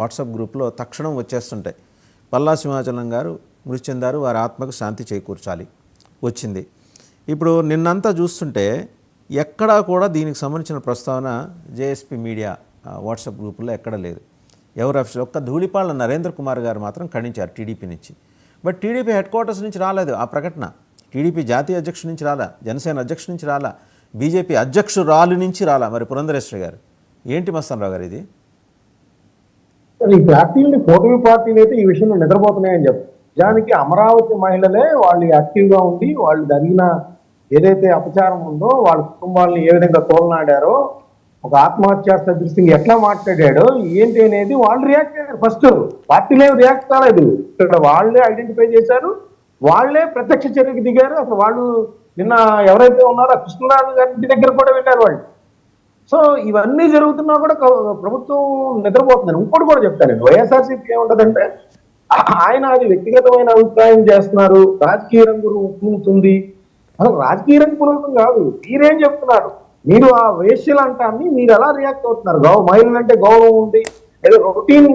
WhatsApp గ్రూప్లో తక్షణం వచ్చేస్తుంటాయి. పల్లా సింహాచలం గారు మృతి చెందారు, వారి ఆత్మకు శాంతి చేకూర్చాలి వచ్చింది. ఇప్పుడు నిన్నంతా చూస్తుంటే ఎక్కడా కూడా దీనికి సంబంధించిన ప్రస్తావన జేఎస్పీ మీడియా వాట్సాప్ గ్రూపుల్లో ఎక్కడ లేదు. ఎవరు అఫీషియల్ ఒక్క ధూళిపాళ్ల నరేంద్ర కుమార్ గారు మాత్రం ఖండించారు టీడీపీ నుంచి. బట్ టీడీపీ హెడ్ క్వార్టర్స్ నుంచి రాలేదు ఆ ప్రకటన. టీడీపీ జాతీయ అధ్యక్షుడి నుంచి రాలా, జనసేన అధ్యక్షుడి నుంచి రాలా, బీజేపీ అధ్యక్షురాలు నుంచి రాలా. మరి పురంధరేశ్వరి గారు ఏంటి మస్తానరావు గారు ఇది? ఈ పార్టీలు కూటమి పార్టీలు అయితే ఈ విషయంలో నిద్రపోతున్నాయని చెప్పారు. నిజానికి అమరావతి మహిళలే వాళ్ళు యాక్టివ్గా ఉండి వాళ్ళు జరిగిన ఏదైతే అపచారం ఉందో వాళ్ళ కుటుంబాలను ఏ విధంగా తోలనాడారో, ఒక ఆత్మహత్యా సదృశ్యంగా ఎట్లా మాట్లాడాడో ఏంటి అనేది వాళ్ళు రియాక్ట్ అయ్యారు. ఫస్ట్ పార్టీలు ఏమి రియాక్ట్ కాలేదు, ఇక్కడ వాళ్ళే ఐడెంటిఫై చేశారు, వాళ్ళే ప్రత్యక్ష చర్యకు దిగారు. అసలు వాళ్ళు నిన్న ఎవరైతే ఉన్నారో కృష్ణరాజు గారి దగ్గర కూడా వెళ్ళారు వాళ్ళు. సో ఇవన్నీ జరుగుతున్నా కూడా ప్రభుత్వం నిద్రపోతుంది. ఇంకోటి కూడా చెప్తాను నేను, వైఎస్ఆర్సీపీ ఏముంటదంటే ఆయన అది వ్యక్తిగతమైన అభిప్రాయం చేస్తున్నారు, రాజకీయ రంగు ఉంటుంది. అసలు రాజకీయ రంగు పురోగతం కాదు. మీరేం చెప్తున్నారు? మీరు ఆ వేష్యలు అంటాన్ని మీరు ఎలా రియాక్ట్ అవుతున్నారు? మహిళలు అంటే గౌరవం ఉంది, ఏదో రొటీన్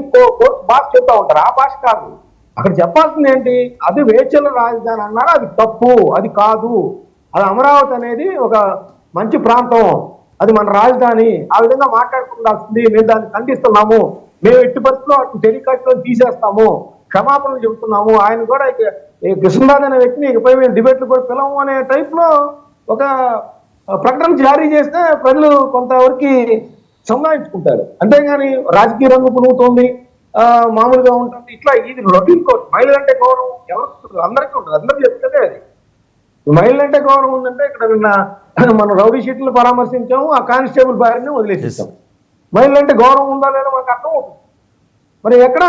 భాష చెప్తా ఉంటారు, ఆ భాష కాదు. అక్కడ చెప్పాల్సింది ఏంటి? అది వేష్యల రాజధాని అన్నారు, అది తప్పు, అది కాదు. అది అమరావతి అనేది ఒక మంచి ప్రాంతం, అది మన రాజధాని. ఆ విధంగా మాట్లాడుకుండాల్సింది. మేము దాన్ని ఖండిస్తున్నాము, మేము ఎట్టి పరిస్థితుల్లో అటు టెలికాస్ట్లో తీసేస్తాము, క్షమాపణలు చెబుతున్నాము. ఆయన కూడా కృష్ణరాజు అనే వ్యక్తిని ఇకపై మేము డిబేట్లు కూడా పిలవము అనే టైప్లో ఒక ప్రకటన జారీ చేస్తే ప్రజలు కొంతవరకు సంపాదించుకుంటారు. అంతేగాని రాజకీయ రంగు పురుగుతోంది, మామూలుగా ఉంటుంది, ఇట్లా ఇది రొటీన్ కోర్స్. మహిళలంటే గౌరవం ఎవరు అందరికీ ఉంటుంది, అందరికీ చెప్తే అది మహిళలంటే గౌరవం ఉందంటే ఇక్కడ నిన్న మనం రౌడీ షీట్లను పరామర్శించాము, ఆ కానిస్టేబుల్ భార్యని వదిలేసేసాం. మహిళలంటే గౌరవం ఉందా లేదా మనకు అర్థం అవుతుంది. మరి ఎక్కడ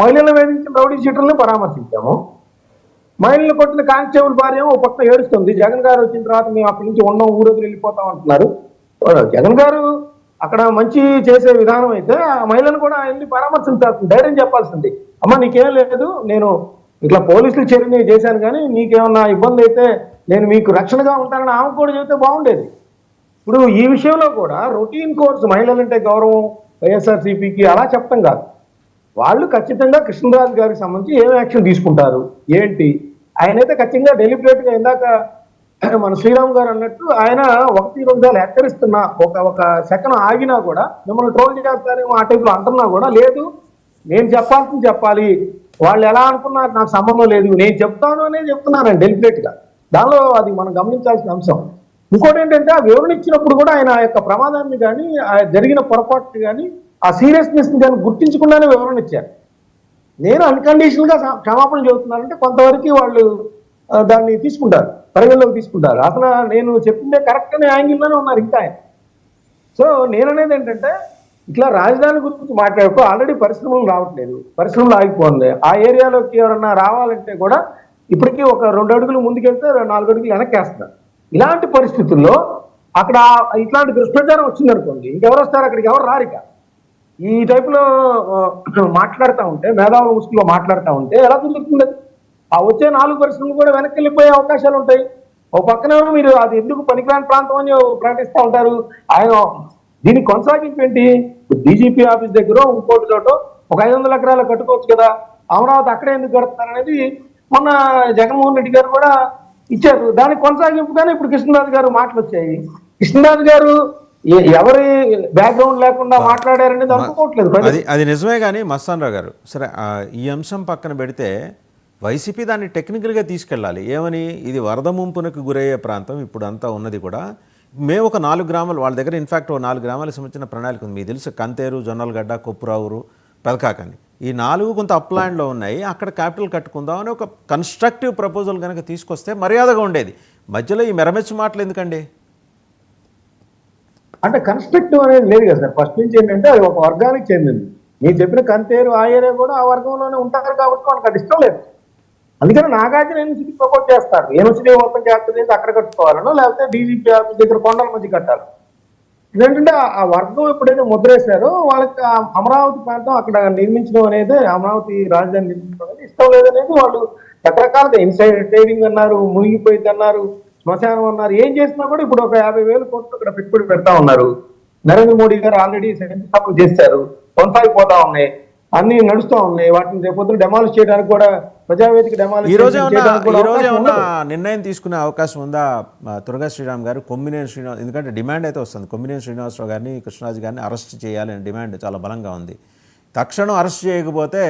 మహిళలను వేధించిన రౌడీ షీట్లను పరామర్శించాము, మహిళలు కొట్టిన కానిస్టేబుల్ భార్య ఓ పక్కన ఏడుస్తుంది. జగన్ గారు వచ్చిన తర్వాత మేము అక్కడి నుంచి ఉన్నాం, ఊరొదిలి వెళ్ళిపోతాం అంటున్నారు. జగన్ గారు అక్కడ మంచి చేసే విధానం అయితే ఆ మహిళను కూడా ఆయన్ని పరామర్శించాల్సింది, ధైర్యం చెప్పాల్సింది. అమ్మ నీకేం లేదు, నేను ఇట్లా పోలీసులు చర్య చేశాను, కానీ నీకేమన్నా ఇబ్బంది అయితే నేను మీకు రక్షణగా ఉంటానని ఆమె కూడా చెబితే బాగుండేది. ఇప్పుడు ఈ విషయంలో కూడా రొటీన్ కోర్సు మహిళలంటే గౌరవం వైఎస్ఆర్సీపీకి అలా చెప్పడం కాదు. వాళ్ళు ఖచ్చితంగా కృష్ణరాజు గారికి సంబంధించి ఏం యాక్షన్ తీసుకుంటారు ఏంటి, ఆయనైతే ఖచ్చితంగా డెలిబరేట్గా ఇందాక మన శ్రీరామ్ గారు అన్నట్టు ఆయన 1-2 హెచ్చరిస్తున్నా, ఒక సెకండ్ ఆగినా కూడా మిమ్మల్ని ట్రోల్ చేస్తారేమో ఆ టైప్లో అంటున్నా కూడా లేదు, నేను చెప్పాల్సింది చెప్పాలి, వాళ్ళు ఎలా అనుకున్నారు నాకు సంబంధం లేదు, నేను చెప్తాను అనేది చెప్తున్నారండి డెలిబరేట్గా. దానిలో అది మనం గమనించాల్సిన అంశం. ఇంకోటి ఏంటంటే ఆ వివరణ ఇచ్చినప్పుడు కూడా ఆయన యొక్క ప్రమాదాన్ని కానీ జరిగిన పొరపాటుని కానీ ఆ సీరియస్నెస్ ని కానీ గుర్తించకుండానే వివరణ ఇచ్చారు. నేను అన్కండిషనల్ గా క్షమాపణ చెబుతున్నానంటే కొంతవరకు వాళ్ళు దాన్ని తీసుకుంటారు, పరిగణలోకి తీసుకుంటారు. అసలు నేను చెప్పిందే కరెక్ట్ అనే యాంగిల్లోనే ఉన్నారు ఇంకా ఆయన. సో నేననేది ఏంటంటే ఇట్లా రాజధాని గురించి మాట్లాడుకో, ఆల్రెడీ పరిశ్రమలు రావట్లేదు, పరిశ్రమలు ఆగిపోతుంది. ఆ ఏరియాలోకి ఎవరన్నా రావాలంటే కూడా ఇప్పటికీ ఒక 2 అడుగులు ముందుకెళ్తే 4 అడుగులు వెనక్కేస్తారు. ఇలాంటి పరిస్థితుల్లో అక్కడ ఇట్లాంటి దుష్ప్రచారం వచ్చిందనుకోండి, ఇంకెవరు వస్తారు అక్కడికి? ఎవరు రారిక. ఈ టైపులో మాట్లాడుతూ ఉంటే, మేధావుల ముసుగులో మాట్లాడుతూ ఉంటే ఎలా కుదురుతుంది? ఆ వచ్చే 4 పరిశ్రమలు కూడా వెనక్కి వెళ్ళిపోయే అవకాశాలు ఉంటాయి. ఒక పక్కన మీరు అది ఎందుకు పనికిరాని ప్రాంతం అని ప్రకటిస్తూ ఉంటారు. ఆయన దీనికి కొనసాగింపు ఏంటి? డీజీపీ ఆఫీస్ దగ్గర ఇంకోటి చోట ఒక 500 ఎకరాలు కట్టుకోవచ్చు కదా, అమరావతి అక్కడే ఎందుకు కడుతున్నారు అనేది మొన్న జగన్మోహన్ రెడ్డి గారు కూడా ఇచ్చారు. దానికి కొనసాగింపుగానే ఇప్పుడు కృష్ణరాజు గారు మాటలు వచ్చాయి. కృష్ణరాజు గారు ఎవరి బ్యాక్గ్రౌండ్ లేకుండా మాట్లాడారనేది అనుకోవట్లేదు. అది నిజమే. కానీ మస్తానరావు గారు, సరే ఈ అంశం పక్కన పెడితే వైసీపీ దాన్ని టెక్నికల్గా తీసుకెళ్ళాలి. ఏమని? ఇది వరద ముంపునకు గురయ్యే ప్రాంతం ఇప్పుడు అంతా ఉన్నది కూడా. మేము ఒక 4 గ్రామాలు వాళ్ళ దగ్గర, ఇన్ఫ్యాక్ట్ 4 గ్రామాలకు సంబంధించిన ప్రణాళిక ఉంది. మీకు తెలుసు, కంతేరు, జొన్నలగడ్డ, కొప్పురావురు, పెదకాకని, ఈ 4 కొంత అప్లాండ్లో ఉన్నాయి. అక్కడ క్యాపిటల్ కట్టుకుందాం అని ఒక కన్స్ట్రక్టివ్ ప్రపోజల్ కనుక తీసుకొస్తే మర్యాదగా ఉండేది. మధ్యలో ఈ మెరమెచ్చు మాటలు ఎందుకండి? అంటే కన్స్ట్రక్టివ్ అనేది లేదు కదా సార్. ఫస్ట్ నుంచి ఏంటంటే అది ఒక వర్గానికి చెందింది. మీరు చెప్పిన కంతేరు ఆ ఏరియా కూడా ఆ వర్గంలోనే ఉంటారు కాబట్టి మనకు అది ఇష్టం లేదు. అందుకని నాగార్జున యూనివర్సిటీ ప్రపోజ్ చేస్తారు, యూనివర్సిటీ మొత్తం చేస్తుంది అక్కడ కట్టుకోవాలనో, లేకపోతే డీజీపీ ఆఫీస్ దగ్గర కొండల మధ్య కట్టాలి. ఏంటంటే ఆ వర్గం ఎప్పుడైతే ముద్రేశారో వాళ్ళకి అమరావతి ప్రాంతం అక్కడ నిర్మించడం అనేది, అమరావతి రాజధాని నిర్మించడం అనేది ఇష్టం లేదనేది వాళ్ళు రకరకాలుగా ఇన్సైడ్ ట్రేడింగ్ అన్నారు, మునిగిపోయింది అన్నారు, శ్మశానం అన్నారు. ఏం చేసినా కూడా ఇప్పుడు ఒక 50,000 కోట్లు అక్కడ పెట్టుబడి పెడతా ఉన్నారు. నరేంద్ర మోడీ గారు ఆల్రెడీ శంకుస్థాపన చేశారు, కొనసాగిపోతా ఉన్నాయి. అన్ని నడుస్తూ ఉన్నాయి. వాటిని రేపొద్దున డెమాలిష్ చేయడానికి కూడా ప్రజావేదిక డెమాలిష్ ఈ రోజు చేయడానికి కూడా అవకాశం ఏమన్నా ఉండదు. నిర్ణయం తీసుకునే అవకాశం ఉందా తురగా శ్రీరామ్ గారు? కొమ్మినేని శ్రీనివాస్, ఎందుకంటే డిమాండ్ అయితే వస్తుంది, కొమ్మినేని శ్రీనివాసరావు గారిని, కృష్ణరాజు గారిని అరెస్ట్ చేయాలి అనే డిమాండ్ చాలా బలంగా ఉంది. తక్షణం అరెస్ట్ చేయకపోతే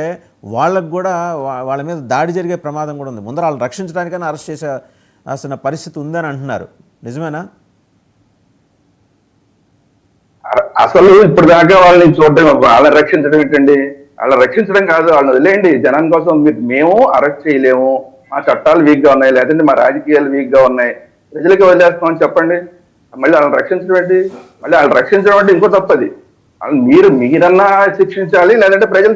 వాళ్ళకు కూడా వాళ్ళ మీద దాడి జరిగే ప్రమాదం కూడా ఉంది. ముందర వాళ్ళని రక్షించడానికైనా అరెస్ట్ చేయాల్సిన పరిస్థితి ఉందని అంటున్నారు. నిజమేనా? అసలు ఇప్పుడు దాకా వాళ్ళని చూడడం, వాళ్ళని రక్షించడం ఏంటండి? వాళ్ళని రక్షించడం కాదు, వాళ్ళని వదిలేయండి. జనం కోసం మేము అరెస్ట్ చేయలేము, మా చట్టాలు వీక్ గా ఉన్నాయి, లేదంటే మా రాజకీయాలు వీక్ గా ఉన్నాయి, ప్రజలకి వదిలేస్తామని చెప్పండి. మళ్ళీ వాళ్ళని రక్షించడం ఏంటి? మళ్ళీ వాళ్ళని రక్షించడం అంటే ఇంకో తప్పది. మీరన్నా శిక్షించాలి, లేదంటే ప్రజలు